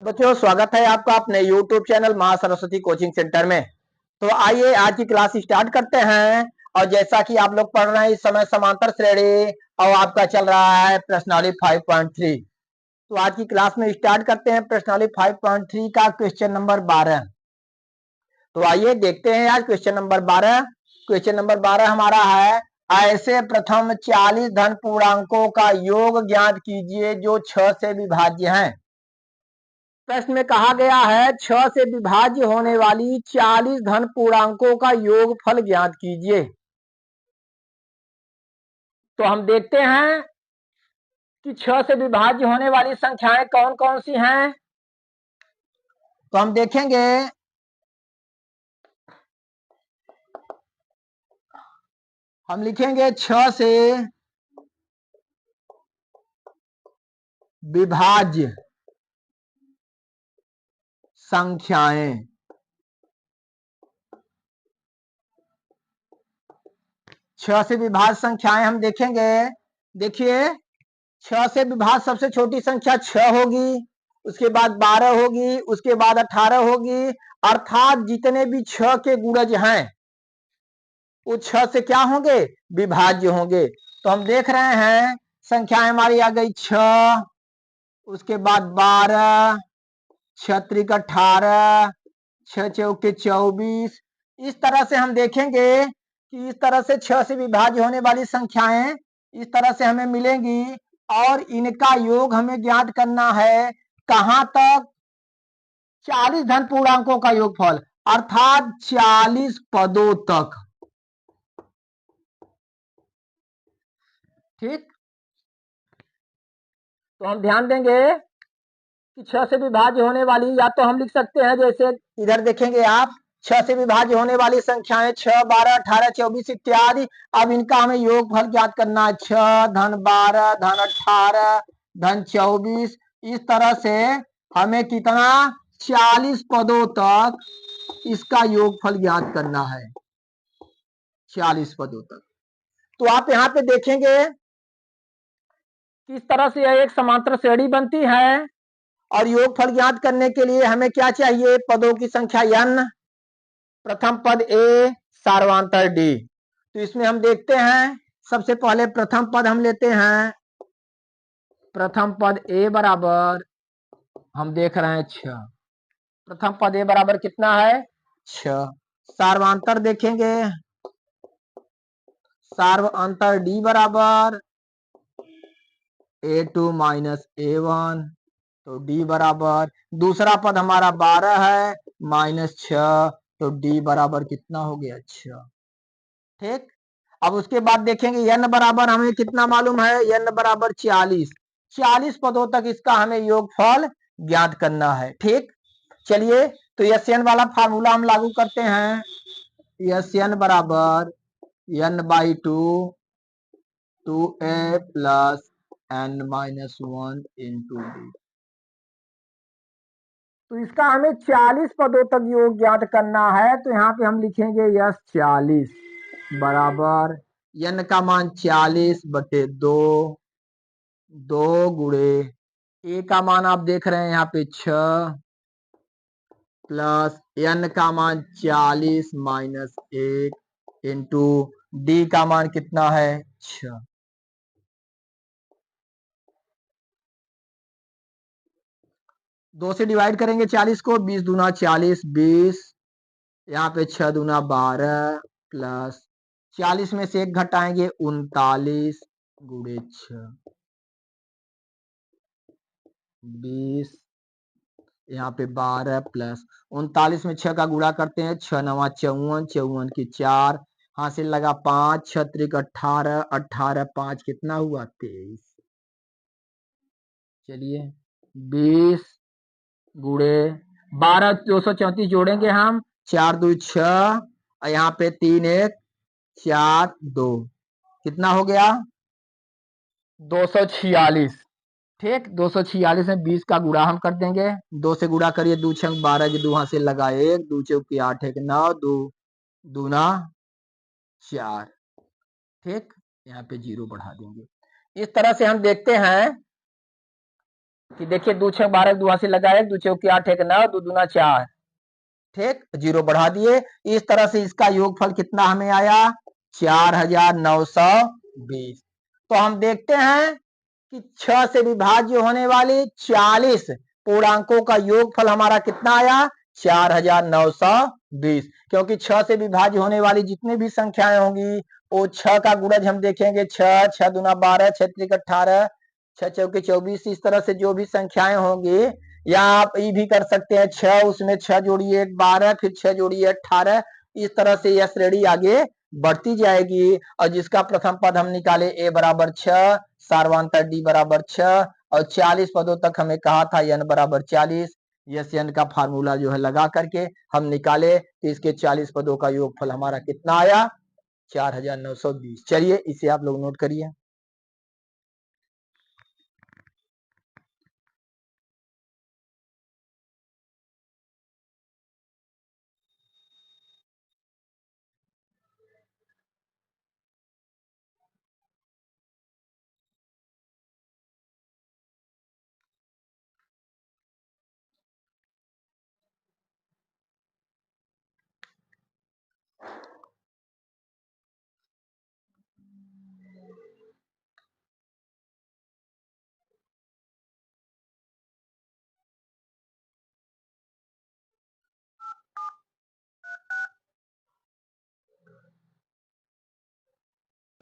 बच्चों, स्वागत है आपका अपने YouTube चैनल मां सरस्वती कोचिंग सेंटर में। तो आइए आज की क्लास स्टार्ट करते हैं। और जैसा कि आप लोग पढ़ रहे हैं इस समय समांतर श्रेणी और आपका चल रहा है प्रश्नावली 5.3। तो आज की क्लास में स्टार्ट करते हैं प्रश्नावली 5.3 का क्वेश्चन नंबर 12। तो आइए देखते हैं आज क्वेश्चन नंबर 12। क्वेश्चन नंबर 12 हमारा है, ऐसे प्रथम 40 धन पूर्णांकों का योग ज्ञात कीजिए जो 6 से विभाज्य हैं। प्रश्न में कहा गया है 6 से विभाज्य होने वाली 40 धन पूर्णांकों का योगफल ज्ञात कीजिए। तो हम देखते हैं कि 6 से विभाज्य होने वाली संख्याएं कौन कौन सी हैं। तो हम देखेंगे हम लिखेंगे 6 से विभाज्य संख्याएं। 6 से विभाज्य संख्याएं हम देखेंगे। देखिए, 6 से विभाज्य सबसे छोटी संख्या 6 होगी, उसके बाद 12 होगी, उसके बाद 18 होगी। अर्थात जितने भी 6 के गुणज हैं वो 6 से क्या होंगे, विभाज्य होंगे। तो हम देख रहे हैं संख्याएं हमारी आ गई 6, उसके बाद 12, 6 त्रिक 18, 6 चौके 24। इस तरह से हम देखेंगे कि इस तरह से 6 से विभाज्य होने वाली संख्याएं इस तरह से हमें मिलेंगी और इनका योग हमें ज्ञात करना है। कहां तक, 40 धन पूर्णांकों का योगफल अर्थात 40 पदों तक। ठीक, तो हम ध्यान देंगे कि 6 से विभाज्य होने वाली, या तो हम लिख सकते हैं जैसे इधर देखेंगे आप, 6 से विभाज्य होने वाली संख्याएं 6, 12, 18, 24 इत्यादि। अब इनका हमें योगफल ज्ञात करना है। 6 धन 12 धन 18 धन 24। इस तरह से हमें कितना, 40 पदों तक इसका योगफल ज्ञात करना है। 40 पदों तक। तो आप यहाँ पे देखेंगे किस तरह से यह एक समांतर श्रेणी बनती है। और योगफल ज्ञात करने के लिए हमें क्या चाहिए, पदों की संख्या n, प्रथम पद a, सार्वधातुक d। तो इसमें हम देखते हैं, सबसे पहले प्रथम पद हम लेते हैं। प्रथम पद a बराबर, हम देख रहे हैं 6। प्रथम पद a बराबर कितना है, 6। सार्वधातुक देखेंगे, सार्वधातुक d बराबर a2 माइनस a1। तो d बराबर, दूसरा पद हमारा 12 है माइनस 6। तो d बराबर कितना हो गया, 6। ठीक, अब उसके बाद देखेंगे n बराबर हमें कितना मालूम है, n बराबर 40। 40 पदों तक इसका हमें योगफल ज्ञात करना है। ठीक, चलिए तो SN वाला फार्मूला हम लागू करते हैं। SN बराबर n/2 2a plus n-1 into d। तो इसका हमें 40 पदों तक योग ज्ञात करना है। तो यहाँ पे हम लिखेंगे यस 40 बराबर n का मान 40/2, 2 गुणे a का मान आप देख रहे हैं यहाँ पे 6 प्लस n का मान 40 माइनस 1 इंटू d का मान कितना है, 6। दो से डिवाइड करेंगे 40 को, 20 दूना 40, 20, यहाँ पे 6 दूना 12 प्लस 40 में से 1 घटाएंगे 39 गुणे 6, 20, यहाँ पे 12 प्लस 39 में 6 का गुणा करते हैं, 6 9 54, 54 की 4, हासिल लगा 5, 6 त्रिक 18, 18 5 कितना हुआ, 23। चलिए 20 गुणे 12, 234 जोड़ेंगे हम, 4 2 6 और यहाँ पे 3 1 4 2, कितना हो गया, 246। ठीक, 246 में 20 का गुणा हम कर देंगे। 2 से गुणा करिए, 2 छंग 12 की 2 से लगा 1, 2 चौकी 8 1 9, 2 दूना 4। ठीक, यहाँ पे 0 बढ़ा देंगे। इस तरह से हम देखते हैं कि देखिए 2 छक 12 2 से लगा 1 2 चौके 8 1 9 2 दूना 4 ठीक 0 बढ़ा दिए। इस तरह से इसका योगफल कितना हमें आया 4920। तो हम देखते हैं कि 6 से विभाज्य होने वाली 40 पूर्णांकों का योगफल हमारा कितना आया 4920। क्योंकि 6 से विभाज्य होने वाली जितनी भी संख्याएं होंगी वो 6 का गुणज हम देखेंगे 6 6 दूना 12 6 त्रिक 18 6 चौके 24। इस तरह से जो भी संख्याएं होंगी या आप ये भी कर सकते हैं 6 उसमें 6 जोड़िए 1 12 फिर 6 जोड़िए 18। इस तरह से यह श्रेणी आगे बढ़ती जाएगी और जिसका प्रथम पद हम निकाले a बराबर 6 सार्वंतर d बराबर 6 और 40 पदों तक हमें कहा था n बराबर 40। यस n का फार्मूला जो है लगा करके हम निकाले तो इसके 40 पदों का योगफल हमारा कितना आया 4920। चलिए इसे आप लोग नोट करिए।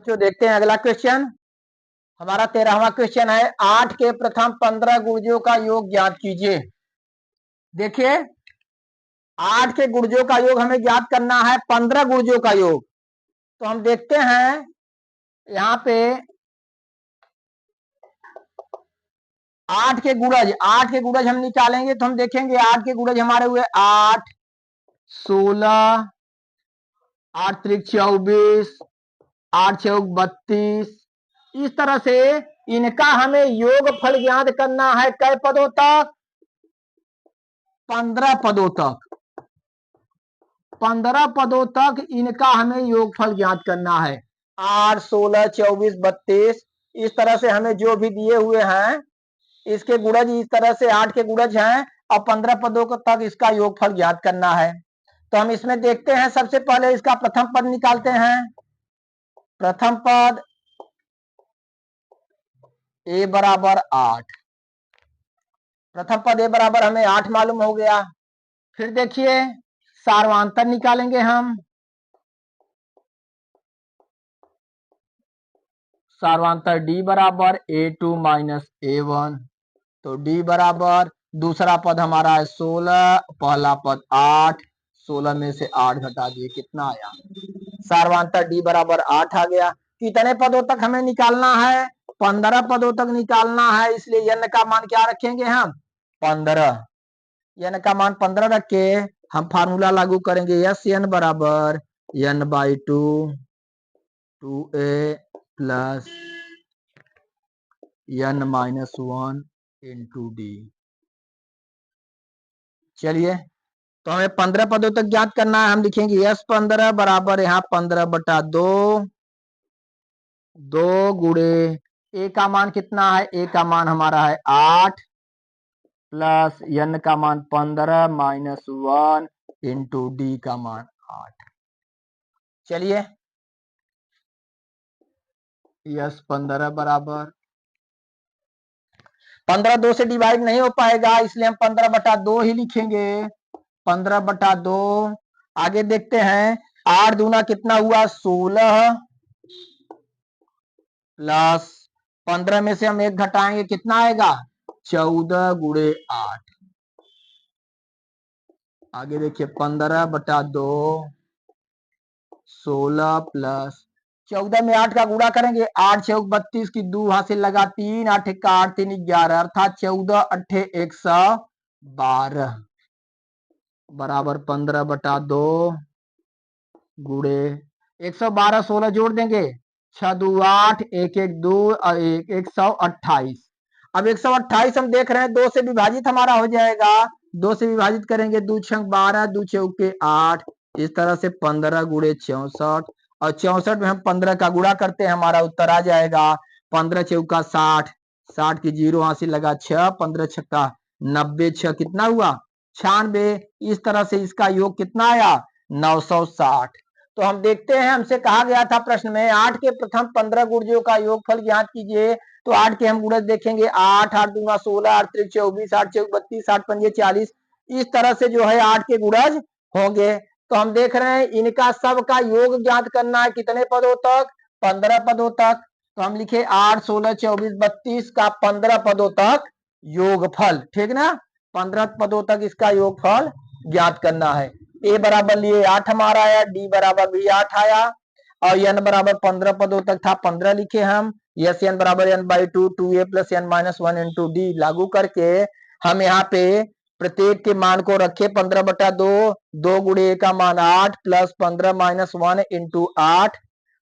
जो देखते हैं अगला क्वेश्चन हमारा 13वां क्वेश्चन है 8 के प्रथम 15 गुणजों का योग ज्ञात कीजिए। देखिए 8 के गुणजों का योग हमें ज्ञात करना है 15 गुणजों का योग। तो हम देखते हैं यहाँ पे 8 के गुणज हम निकालेंगे तो हम देखेंगे 8 के गुणज हमारे हुए 8 16 8 त्रिक 24 8 चौक 32। इस तरह से इनका हमें योगफल ज्ञात करना है कै पदों तक 15 पदों तक। 15 पदों तक इनका हमें योगफल ज्ञात करना है 8 16 24 32। इस तरह से हमें जो भी दिए हुए हैं इसके गुणज इस तरह से 8 के गुणज हैं और 15 पदों तक इसका योगफल ज्ञात करना है। तो हम इसमें देखते हैं सबसे पहले इसका प्रथम पद निकालते हैं। प्रथम पद a बराबर 8। प्रथम पद a बराबर हमें 8 मालूम हो गया। फिर देखिए सार्वांतर निकालेंगे हम। सार्वांतर d बराबर a2 माइनस a1। तो d बराबर दूसरा पद हमारा है 16 पहला पद 8 16 में से 8 घटा दिए कितना आया सार्वांतर d बराबर 8 आ गया। कितने पदों तक हमें निकालना है 15 पदों तक निकालना है इसलिए n का मान क्या रखेंगे हम 15। n का मान 15 रख के हम फार्मूला लागू करेंगे यस n बराबर n/2 2a plus n-1 into D. चलिए तो हमें 15 पदों तक ज्ञात करना है। हम लिखेंगे यस 15 बराबर यहाँ 15/2 2 गुणे ए का मान कितना है ए का मान हमारा है 8 प्लस n का मान 15 माइनस 1 इंटू डी का मान 8। चलिए यस 15 बराबर 15 2 से डिवाइड नहीं हो पाएगा इसलिए हम 15/2 ही लिखेंगे 15/2। आगे देखते हैं 8 दूना कितना हुआ 16 प्लस 15 में से हम 1 घटाएंगे कितना आएगा 14 गुणे 8। आगे देखिए 15/2 16 प्लस 14 में 8 का गुणा करेंगे 8 चौक 32 की 2 वहां से लगा 3 8 का 8 3 11 अर्थात 14 8 112 बराबर 15/2 गुणे 112 16 जोड़ देंगे 6 2 8 1 1 2 और 1 128। अब 128 हम देख रहे हैं 2 से विभाजित हमारा हो जाएगा 2 से विभाजित करेंगे 2 6 12 2 चौके 8। इस तरह से 15 गुणे 64 और 64 में हम 15 का गुणा करते हैं हमारा उत्तर आ जाएगा 15 चौका 60 60 की जीरो हासिल लगा 6, 15 छक्का 90, 6 कितना हुआ 96। इस तरह से इसका योग कितना आया 960। तो हम देखते हैं, हमसे कहा गया था प्रश्न में 8 के प्रथम 15 गुणजों का योगफल ज्ञात कीजिए। तो 8 के हम गुणज देखेंगे, 8 8 दूना 16, 8 त्रिक 24, 8 चौक 32, 8 पंजे 40। इस तरह से जो है 8 के गुणज होंगे। तो हम देख रहे हैं इनका सबका योग ज्ञात करना है कितने पदों तक 15 पदों तक। तो हम लिखे 8 16 24 32 का 15 पदों तक योगफल, ठीक ना। 15 पदों तक इसका योगफल ज्ञात करना है। ए बराबर लिए 8 हमारा आया, डी बराबर भी 8 आया, और एन बराबर 15 पदों तक था 15 लिखे हम। यस एन बराबर n by 2, 2a plus n minus 1 into d लागू करके हम यहाँ पे प्रत्येक के मान को रखे 15/2, 2 गुणे ए का मान 8 प्लस 15 माइनस 1 इंटू 8।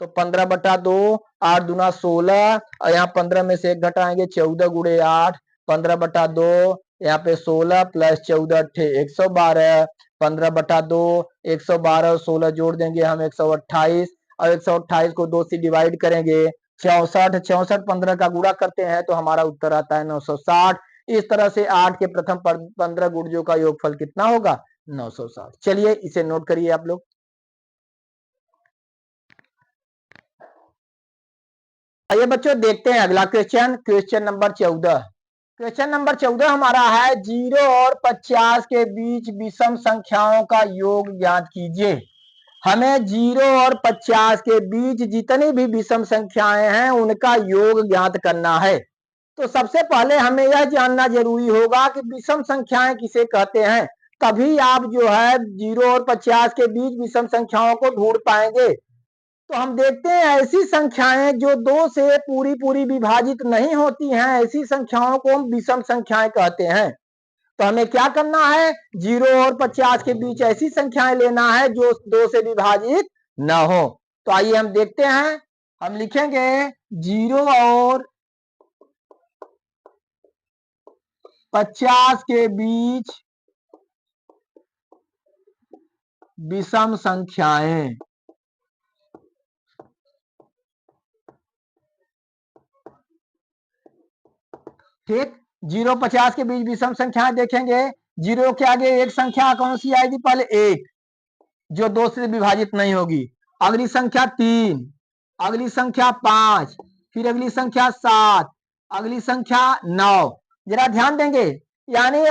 तो 15/2, 8 दूना 16, और यहाँ 15 में से 1 घटाएंगे 14 गुणे 8, 15/2, यहाँ पे 16 प्लस 14 अट्ठे 112, 15/2, 112 और 16 जोड़ देंगे हम 128, और 128 को 2 से डिवाइड करेंगे 64, 64 15 का गुणा करते हैं तो हमारा उत्तर आता है 960। इस तरह से 8 के प्रथम 15 गुणजों का योगफल कितना होगा 960। चलिए इसे नोट करिए आप लोग। आइए बच्चों देखते हैं अगला question, question number 14। Question number 14 हमारा है 0 और 50 के बीच विषम संख्याओं का योग ज्ञात कीजिए। हमें 0 और 50 के बीच जितनी भी विषम संख्याएं हैं उनका योग ज्ञात करना है। तो सबसे पहले हमें यह जानना जरूरी होगा कि विषम संख्याएं किसे कहते हैं, तभी आप जो है 0 और 50 के बीच विषम संख्याओं को ढूंढ पाएंगे। तो हम देखते हैं ऐसी संख्याएं जो 2 से पूरी पूरी विभाजित नहीं होती हैं, ऐसी संख्याओं को हम विषम संख्याएं कहते हैं। तो हमें क्या करना है 0 और 50 के बीच ऐसी संख्याएं लेना है जो 2 से विभाजित न हो। तो आइए हम देखते हैं, हम लिखेंगे 0 और 50 के बीच विषम संख्याएं। ठीक, 0 50 के बीच विषम संख्याएं देखेंगे। 0 के आगे एक संख्या कौन सी आएगी, पहले 1 जो 2 से विभाजित नहीं होगी, अगली संख्या 3, अगली संख्या 5, फिर अगली संख्या 7, अगली संख्या 9। जरा ध्यान देंगे, यानी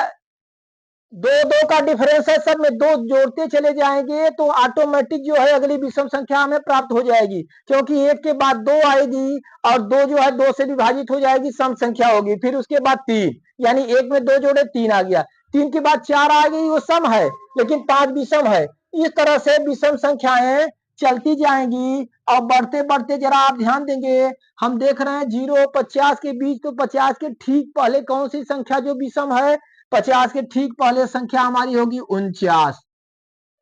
2 का डिफरेंस है, सब में 2 जोड़ते चले जाएंगे तो ऑटोमेटिक जो है अगली विषम संख्या हमें प्राप्त हो जाएगी, क्योंकि 1 के बाद 2 आएगी और 2 जो है 2 से विभाजित हो जाएगी, सम संख्या होगी। फिर उसके बाद 3, यानी 1 में 2 जोड़े 3 आ गया, 3 के बाद 4 आ गई, वो सम है लेकिन 5 विषम है। इस तरह से विषम संख्याएं चलती जाएंगी और बढ़ते बढ़ते, जरा आप ध्यान देंगे, हम देख रहे हैं 0 और 50 के बीच, तो 50 के ठीक पहले कौन सी संख्या जो विषम है, 50 के ठीक पहले संख्या हमारी होगी 49।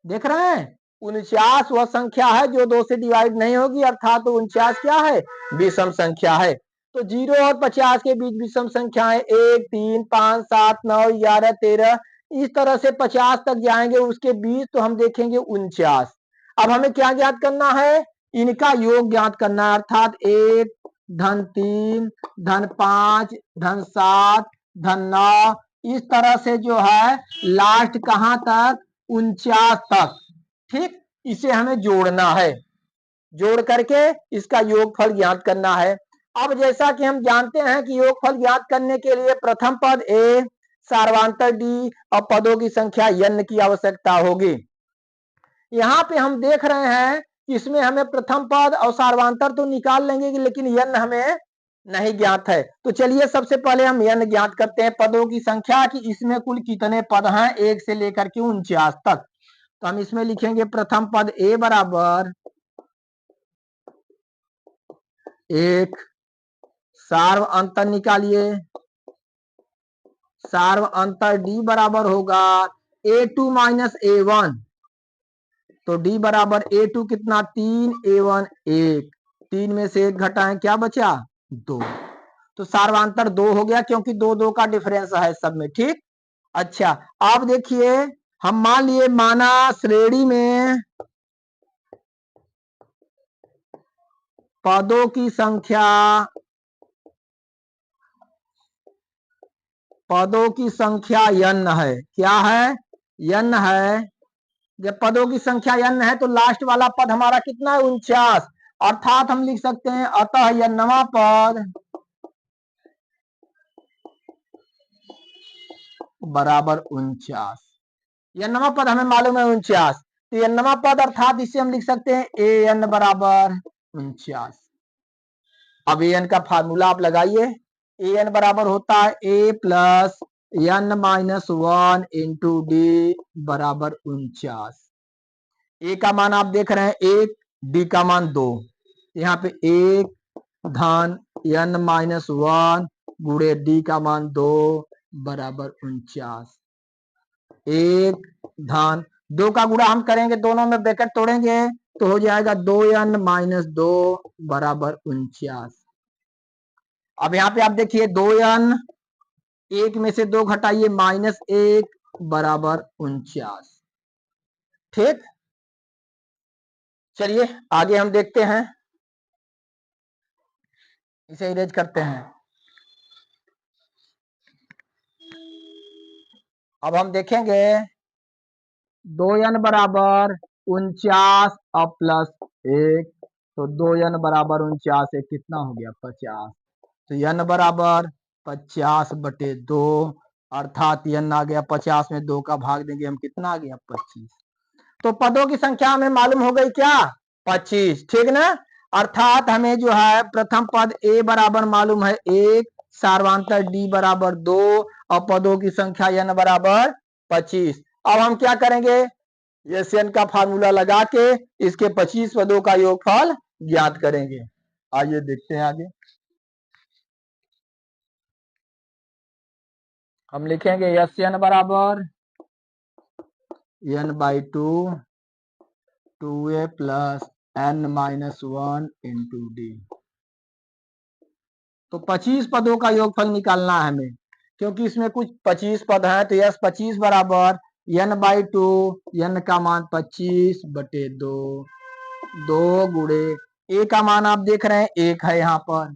देख रहे हैं 49 वह संख्या है जो 2 से डिवाइड नहीं होगी, अर्थात तो 49 क्या है विषम संख्या है। तो 0 और 50 के बीच विषम संख्याएं 1 3 5 7 9 11 13, इस तरह से 50 तक जाएंगे, उसके बीच तो हम देखेंगे 49। अब हमें क्या ज्ञात करना है, इनका योग ज्ञात करना है, अर्थात 1 धन 3 धन 5 धन 7 धन 9, इस तरह से जो है लास्ट कहां तक 49 तक। ठीक, इसे हमें जोड़ना है, जोड़ करके इसका योगफल ज्ञात करना है। अब जैसा कि हम जानते हैं कि योगफल ज्ञात करने के लिए प्रथम पद ए, सार्वांतर डी और पदों की संख्या n की आवश्यकता होगी। यहाँ पे हम देख रहे हैं कि इसमें हमें प्रथम पद और सार्वांतर तो निकाल लेंगे, लेकिन n हमें नहीं ज्ञात है। तो चलिए सबसे पहले हम n ज्ञात करते हैं, पदों की संख्या कि इसमें कुल कितने पद हैं 1 से लेकर के 49 तक। तो हम इसमें लिखेंगे प्रथम पद a बराबर 1, सार्व अंतर निकालिए, सार्व अंतर d बराबर होगा a2 माइनस a1, तो d बराबर a2 कितना 3, a1 1, 3 में से 1 घटाएं क्या बचा 2, तो सार्वांतर 2 हो गया, क्योंकि 2 का डिफरेंस है सब में। ठीक, अच्छा अब देखिए, हम मान लिए माना श्रेणी में पदों की संख्या पदों की संख्या n है, क्या है, n है। जब पदों की संख्या n है तो लास्ट वाला पद हमारा कितना है, 49। अर्थात हम लिख सकते हैं अतः n वां पद बराबर 49। n वां पद हमें मालूम है 49, तो n वां पद अर्थात इसे हम लिख सकते हैं an बराबर 49। अब an का फार्मूला आप लगाइए, an बराबर होता है a plus n minus 1 into D बराबर 49। a का मान आप देख रहे हैं 1, d का मान 2, यहाँ पे 1 धन n माइनस 1 गुणे d का मान 2 बराबर 49। 1 धन 2 का गुणा हम करेंगे, दोनों में ब्रैकेट तोड़ेंगे तो हो जाएगा 2n माइनस 2 बराबर 49। अब यहाँ पे आप देखिए 2n, 1 में से 2 घटाइए -1 बराबर 49। ठीक, चलिए आगे हम देखते हैं, इसे इरेज करते हैं। अब हम देखेंगे 2n बराबर 49 और प्लस 1, तो 2n बराबर 49 है, कितना हो गया 50। तो n बराबर 50/2, अर्थात n आ गया 50 में 2 का भाग देंगे हम, कितना आ गया 25। तो पदों की संख्या हमें मालूम हो गई क्या, 25, ठीक ना। अर्थात हमें जो है प्रथम पद a बराबर मालूम है 1, सार्वधातुक d बराबर 2 और पदों की संख्या n बराबर 25। अब हम क्या करेंगे, एस एन का फार्मूला लगा के इसके 25 पदों का योगफल ज्ञात करेंगे। आइए देखते हैं आगे। हम लिखेंगे एस एन बराबर n/2 2a plus n minus 1 into D. तो 25 पदों का योगफल निकालना है हमें, क्योंकि इसमें कुछ 25 पद हैं, तो यस 25 बराबर n/2, n का मान 25/2, 2 गुणे a का मान आप देख रहे हैं 1 है यहाँ पर,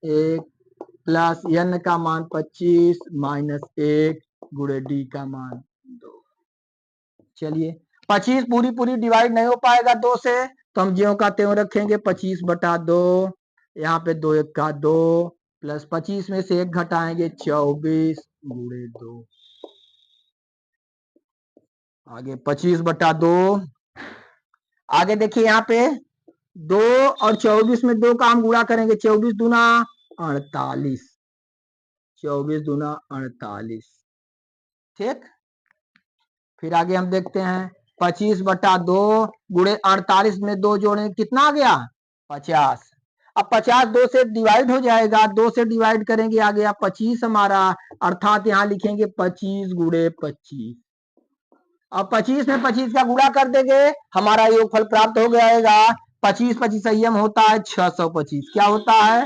1 प्लस n का मान 25 माइनस 1 गुणे d का मान 2। चलिए 25 पूरी डिवाइड नहीं हो पाएगा 2 से, तो हम ज्यों का त्यों रखेंगे 25/2, यहाँ पे 2 1 का 2 प्लस 25 में से 1 घटाएंगे 24 गुणे 2। आगे 25/2, आगे देखिए यहाँ पे 2 और 24 में 2 का हम गुणा करेंगे, 24 दूना 48, 24 दूना 48। ठीक, फिर आगे हम देखते हैं 25/2 गुणे 48 में 2 जोड़े कितना आ गया 50। अब 50 2 से डिवाइड हो जाएगा, 2 से डिवाइड करेंगे आ गया 25 हमारा, अर्थात यहाँ लिखेंगे 25 गुणे 25। अब 25 में 25 का गुणा कर देंगे, हमारा योगफल प्राप्त हो जाएगा। 25 25 संयम होता है 625, क्या होता है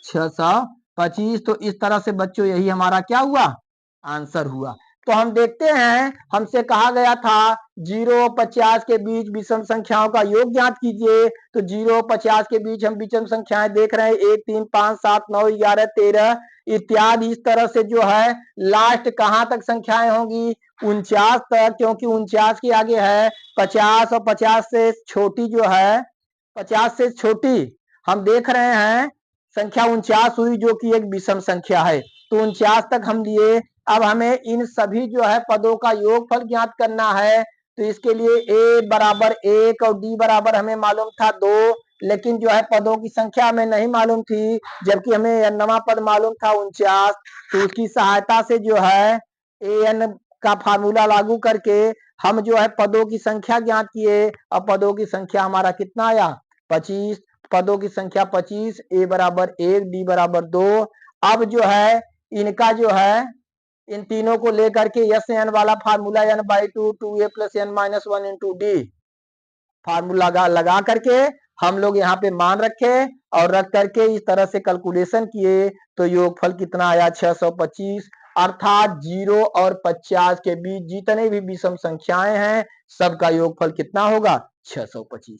625। तो इस तरह से बच्चों यही हमारा क्या हुआ, आंसर हुआ। तो हम देखते हैं, हमसे कहा गया था 0 और 50 के बीच विषम संख्याओं का योग ज्ञात कीजिए। तो 0 और 50 के बीच हम विषम संख्याएं देख रहे हैं 1 3 5 7 9 11 13 इत्यादि। इस तरह से जो है लास्ट कहां तक संख्याएं होंगी 49 तक, क्योंकि 49 के आगे है 50 और 50 से छोटी जो है 50 से छोटी हम देख रहे हैं संख्या 49 हुई, जो कि एक विषम संख्या है। तो 49 तक हम लिए। अब हमें इन सभी जो है पदों का योगफल ज्ञात करना है। तो इसके लिए a बराबर 1 और d बराबर हमें मालूम था 2, लेकिन जो है पदों की संख्या हमें नहीं मालूम थी, जबकि हमें n वां पद मालूम था 49। तो उसकी सहायता से जो है an का फार्मूला लागू करके हम जो है पदों की संख्या ज्ञात किए, और पदों की संख्या हमारा कितना आया 25। पदों की संख्या 25, a बराबर 1 d बराबर 2। अब जो है इनका जो है इन तीनों को लेकर के एस एन वाला formula n/2 2a plus n minus 1 into D formula लगा करके हम लोग यहाँ पे मान रखे और रख करके इस तरह से कैलकुलेशन किए, तो योगफल कितना आया 625। अर्थात 0 और 50 के बीच जितने भी विषम संख्याएं हैं सबका योगफल कितना होगा 625।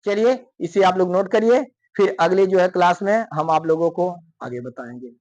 चलिए इसे आप लोग नोट करिए, फिर अगले जो है क्लास में हम आप लोगों को आगे बताएंगे।